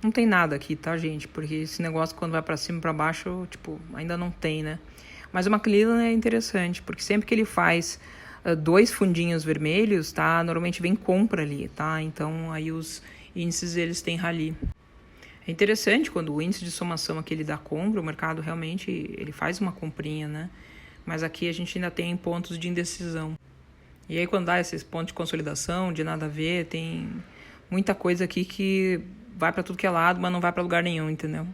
Não tem nada aqui, tá, gente? Porque esse negócio quando vai para cima e para baixo, tipo, ainda não tem, né? Mas o McClelland é interessante, porque sempre que ele faz dois fundinhos vermelhos, tá? Normalmente vem compra ali, tá? Então aí os índices eles têm rally. É interessante quando o índice de somação aqui ele dá compra, o mercado realmente ele faz uma comprinha, né? Mas aqui a gente ainda tem pontos de indecisão. E aí quando dá esses pontos de consolidação, de nada a ver, tem muita coisa aqui que vai para tudo que é lado, mas não vai para lugar nenhum, entendeu?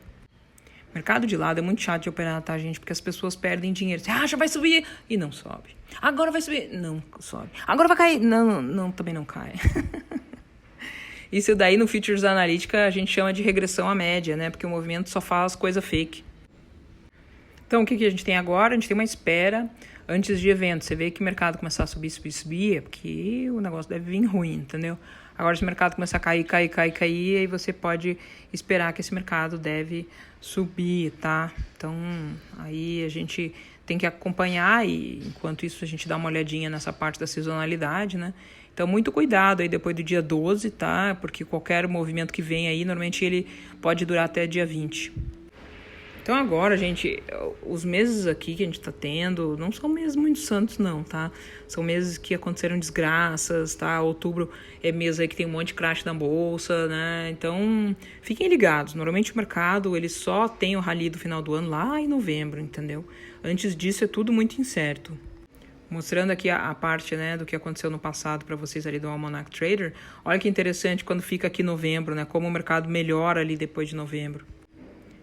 Mercado de lado é muito chato de operar, tá, gente? Porque as pessoas perdem dinheiro. Você acha, vai subir e não sobe. Agora vai subir, não sobe. Agora vai cair, não também não cai. Isso daí no Futures Analítica a gente chama de regressão à média, né? Porque o movimento só faz coisa fake. Então, o que a gente tem agora? A gente tem uma espera antes de evento. Você vê que o mercado começar a subir, é porque o negócio deve vir ruim, entendeu? Agora, se o mercado começar a cair, aí você pode esperar que esse mercado deve subir, tá? Então, aí a gente tem que acompanhar e, enquanto isso, a gente dá uma olhadinha nessa parte da sazonalidade, né? Então, muito cuidado aí depois do dia 12, tá? Porque qualquer movimento que vem aí, normalmente ele pode durar até dia 20. Então, agora, gente, os meses aqui que a gente tá tendo não são meses muito santos, não, tá? São meses que aconteceram desgraças, tá? Outubro é mês aí que tem um monte de crash na bolsa, né? Então, fiquem ligados. Normalmente o mercado, ele só tem o rally do final do ano lá em novembro, entendeu? Antes disso, é tudo muito incerto. Mostrando aqui a parte, né, do que aconteceu no passado para vocês ali do Almanac Trader. Olha que interessante quando fica aqui novembro, né? Como o mercado melhora ali depois de novembro.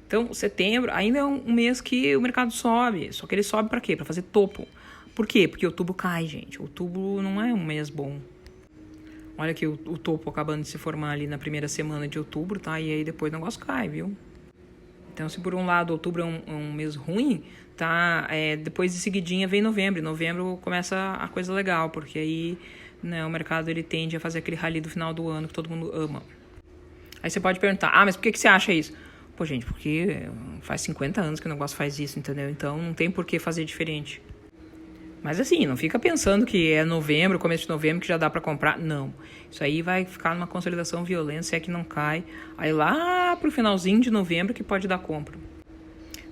Então, setembro ainda é um mês que o mercado sobe. Só que ele sobe para quê? Para fazer topo. Por quê? Porque outubro cai, gente. Outubro não é um mês bom. Olha aqui o topo acabando de se formar ali na primeira semana de outubro, tá? E aí depois o negócio cai, viu? Então, se por um lado outubro é um mês ruim, tá? Depois de seguidinha vem novembro. Em novembro começa a coisa legal, porque aí, né, o mercado ele tende a fazer aquele rally do final do ano que todo mundo ama. Aí você pode perguntar, mas por que você acha isso? Pô, gente, porque faz 50 anos que o negócio faz isso, entendeu? Então não tem por que fazer diferente. Mas assim, não fica pensando que é novembro, começo de novembro, que já dá pra comprar. Não. Isso aí vai ficar numa consolidação violenta, se é que não cai. Aí lá pro finalzinho de novembro que pode dar compra.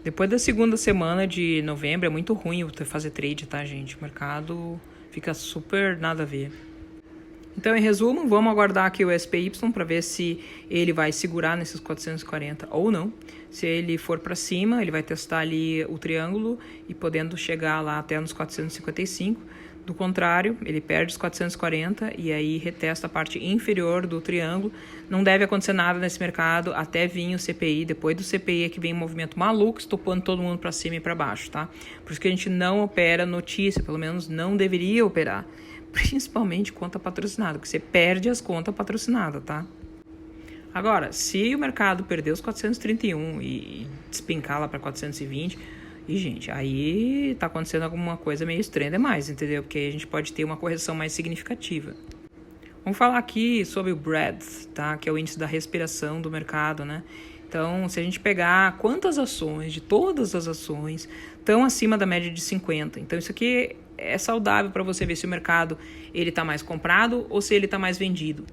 Depois da segunda semana de novembro é muito ruim fazer trade, tá, gente? O mercado fica super nada a ver. Então, em resumo, vamos aguardar aqui o SPY para ver se ele vai segurar nesses 440 ou não. Se ele for para cima, ele vai testar ali o triângulo e podendo chegar lá até nos 455. Do contrário, ele perde os 440 e aí retesta a parte inferior do triângulo. Não deve acontecer nada nesse mercado até vir o CPI. Depois do CPI é que vem um movimento maluco, estopando todo mundo para cima e para baixo, tá? Por isso que a gente não opera notícia, pelo menos não deveria operar. Principalmente conta patrocinada, porque você perde as contas patrocinadas, tá? Agora, se o mercado perder os 431 e despencar lá para 420, e gente, aí tá acontecendo alguma coisa meio estranha demais, entendeu? Porque aí a gente pode ter uma correção mais significativa. Vamos falar aqui sobre o breadth, tá? Que é o índice da respiração do mercado, né? Então, se a gente pegar quantas ações, de todas as ações, estão acima da média de 50. Então, isso aqui é saudável para você ver se o mercado ele está mais comprado ou se ele está mais vendido.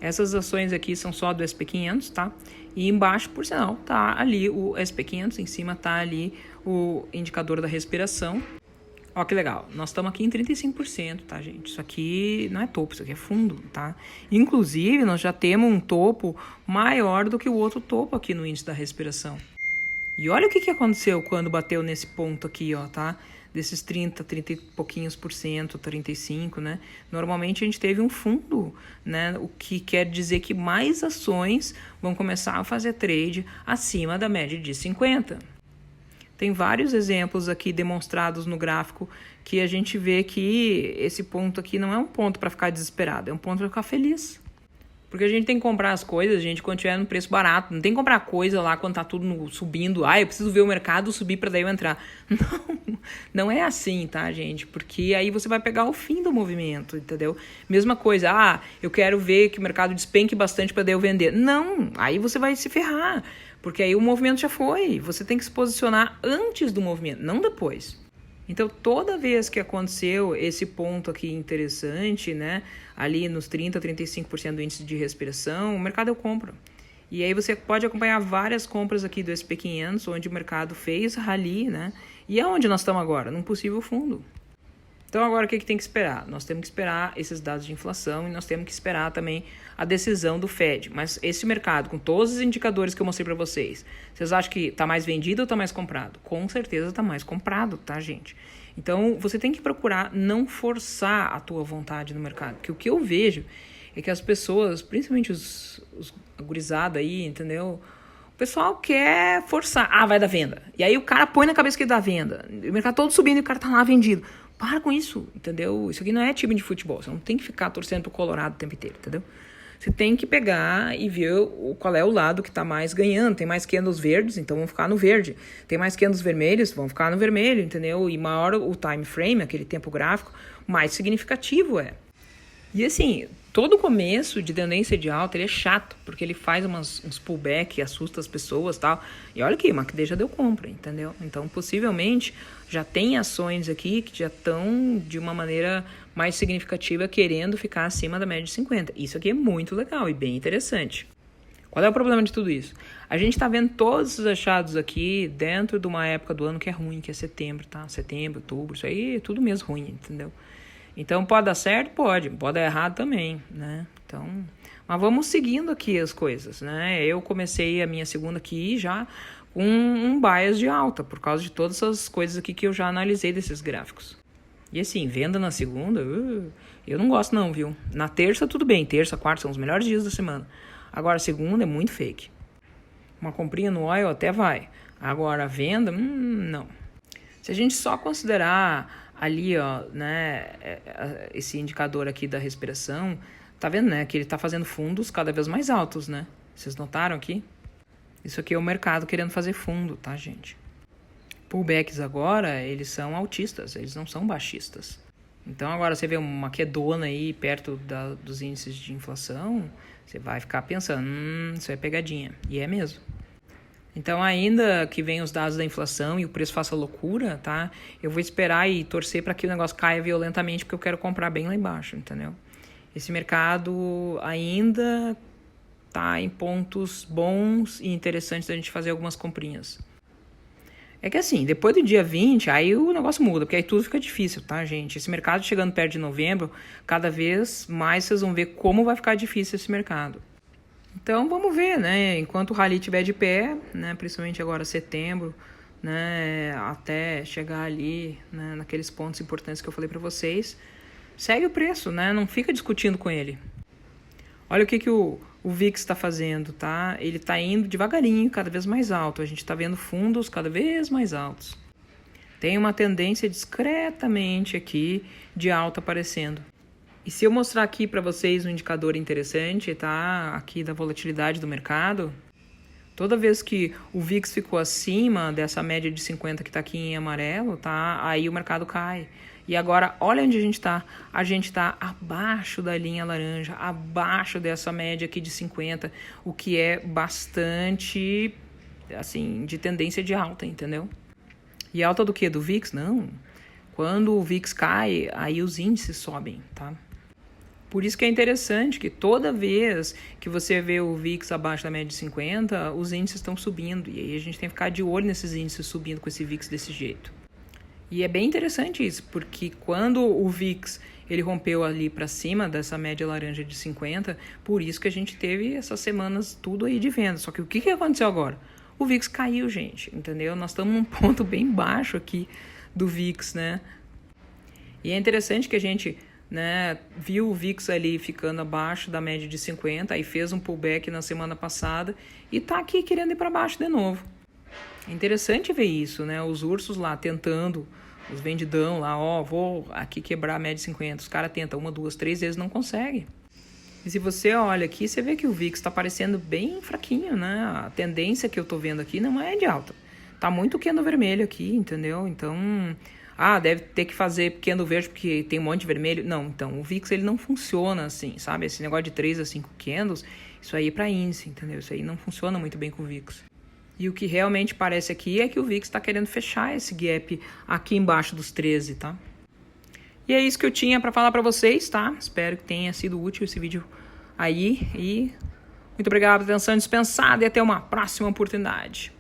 Essas ações aqui são só do SP500, tá? E embaixo, por sinal, tá ali o SP500, em cima tá ali o indicador da respiração. Ó que legal, nós estamos aqui em 35%, tá, gente? Isso aqui não é topo, isso aqui é fundo, tá? Inclusive, nós já temos um topo maior do que o outro topo aqui no índice da respiração. E olha o que aconteceu quando bateu nesse ponto aqui, ó, tá? Desses 30 e pouquinhos por cento, 35, né? Normalmente a gente teve um fundo, né? O que quer dizer que mais ações vão começar a fazer trade acima da média de 50. Tem vários exemplos aqui demonstrados no gráfico que a gente vê que esse ponto aqui não é um ponto para ficar desesperado, é um ponto para ficar feliz. Porque a gente tem que comprar as coisas, gente, quando tiver no preço barato. Não tem que comprar coisa lá quando tá tudo subindo. Eu preciso ver o mercado subir para daí eu entrar. Não é assim, tá, gente? Porque aí você vai pegar o fim do movimento, entendeu? Mesma coisa, eu quero ver que o mercado despenque bastante para daí eu vender. Não, aí você vai se ferrar. Porque aí o movimento já foi. Você tem que se posicionar antes do movimento, não depois. Então, toda vez que aconteceu esse ponto aqui interessante, né, ali nos 30%, 35% do índice de respiração, o mercado eu compro. E aí você pode acompanhar várias compras aqui do SP500, onde o mercado fez rally, né? E aonde nós estamos agora? Num possível fundo. Então, agora o que tem que esperar? Nós temos que esperar esses dados de inflação e nós temos que esperar também a decisão do Fed. Mas esse mercado, com todos os indicadores que eu mostrei para vocês, vocês acham que está mais vendido ou está mais comprado? Com certeza está mais comprado, tá, gente? Então, você tem que procurar não forçar a tua vontade no mercado. Porque o que eu vejo é que as pessoas, principalmente os gurizada aí, entendeu? O pessoal quer forçar. Vai dar venda. E aí o cara põe na cabeça que dá venda. O mercado todo subindo e o cara tá lá vendido. Para com isso, entendeu? Isso aqui não é time de futebol. Você não tem que ficar torcendo pro Colorado o tempo inteiro, entendeu? Você tem que pegar e ver qual é o lado que está mais ganhando. Tem mais candles verdes, então vão ficar no verde. Tem mais candles vermelhos, vão ficar no vermelho, entendeu? E maior o time frame, aquele tempo gráfico, mais significativo é. E assim, todo começo de tendência de alta, ele é chato, porque ele faz uns pullback, assusta as pessoas e tal. E olha aqui, o MACD já deu compra, entendeu? Então, possivelmente, já tem ações aqui que já estão, de uma maneira mais significativa, querendo ficar acima da média de 50. Isso aqui é muito legal e bem interessante. Qual é o problema de tudo isso? A gente está vendo todos os achados aqui dentro de uma época do ano que é ruim, que é setembro, tá? Setembro, outubro, isso aí é tudo mesmo ruim, entendeu? Então, pode dar certo? Pode dar errado também, né? Então, mas vamos seguindo aqui as coisas, né? Eu comecei a minha segunda aqui já com um bias de alta, por causa de todas essas coisas aqui que eu já analisei desses gráficos. E assim, venda na segunda, eu não gosto não, viu? Na terça, tudo bem. Terça, quarta são os melhores dias da semana. Agora, segunda é muito fake. Uma comprinha no oil até vai. Agora, a venda, não. Se a gente só considerar ali, ó, né, esse indicador aqui da respiração, tá vendo, né, que ele tá fazendo fundos cada vez mais altos, né? Vocês notaram aqui? Isso aqui é o mercado querendo fazer fundo, tá, gente? Pullbacks agora, eles são altistas, eles não são baixistas. Então agora você vê uma quedona aí perto dos índices de inflação, você vai ficar pensando, isso é pegadinha. E é mesmo. Então, ainda que venham os dados da inflação e o preço faça loucura, tá? Eu vou esperar e torcer para que o negócio caia violentamente, porque eu quero comprar bem lá embaixo, entendeu? Esse mercado ainda tá em pontos bons e interessantes da gente fazer algumas comprinhas. É que assim, depois do dia 20, aí o negócio muda, porque aí tudo fica difícil, tá, gente? Esse mercado chegando perto de novembro, cada vez mais vocês vão ver como vai ficar difícil esse mercado. Então vamos ver, né? Enquanto o rally estiver de pé, né? Principalmente agora setembro, né? Até chegar ali, né? Naqueles pontos importantes que eu falei para vocês, segue o preço, né? Não fica discutindo com ele. Olha o que o VIX está fazendo, tá? Ele está indo devagarinho, cada vez mais alto. A gente está vendo fundos cada vez mais altos. Tem uma tendência discretamente aqui de alta aparecendo. E se eu mostrar aqui para vocês um indicador interessante, tá? Aqui da volatilidade do mercado, toda vez que o VIX ficou acima dessa média de 50 que está aqui em amarelo, tá? Aí o mercado cai. E agora, olha onde a gente está. A gente está abaixo da linha laranja, abaixo dessa média aqui de 50, o que é bastante, assim, de tendência de alta, entendeu? E alta do quê? Do VIX? Não. Quando o VIX cai, aí os índices sobem, tá? Por isso que é interessante que toda vez que você vê o VIX abaixo da média de 50, os índices estão subindo. E aí a gente tem que ficar de olho nesses índices subindo com esse VIX desse jeito. E é bem interessante isso, porque quando o VIX ele rompeu ali para cima dessa média laranja de 50, por isso que a gente teve essas semanas tudo aí de venda. Só que o que aconteceu agora? O VIX caiu, gente, entendeu? Nós estamos num ponto bem baixo aqui do VIX, né? E é interessante que a gente, né, viu o VIX ali ficando abaixo da média de 50, aí fez um pullback na semana passada e tá aqui querendo ir para baixo de novo. É interessante ver isso, né? Os ursos lá tentando, os vendidão lá, vou aqui quebrar a média de 50. Os caras tentam 1, 2, 3 vezes, não consegue. E se você olha aqui, você vê que o VIX está parecendo bem fraquinho, né? A tendência que eu tô vendo aqui não é de alta. Tá muito candle vermelho aqui, entendeu? Então, deve ter que fazer candle verde porque tem um monte de vermelho. Não, então, o VIX ele não funciona assim, sabe? Esse negócio de 3 a 5 candles, isso aí é para índice, entendeu? Isso aí não funciona muito bem com o VIX. E o que realmente parece aqui é que o VIX está querendo fechar esse gap aqui embaixo dos 13, tá? E é isso que eu tinha para falar para vocês, tá? Espero que tenha sido útil esse vídeo aí. E muito obrigado pela atenção dispensada e até uma próxima oportunidade.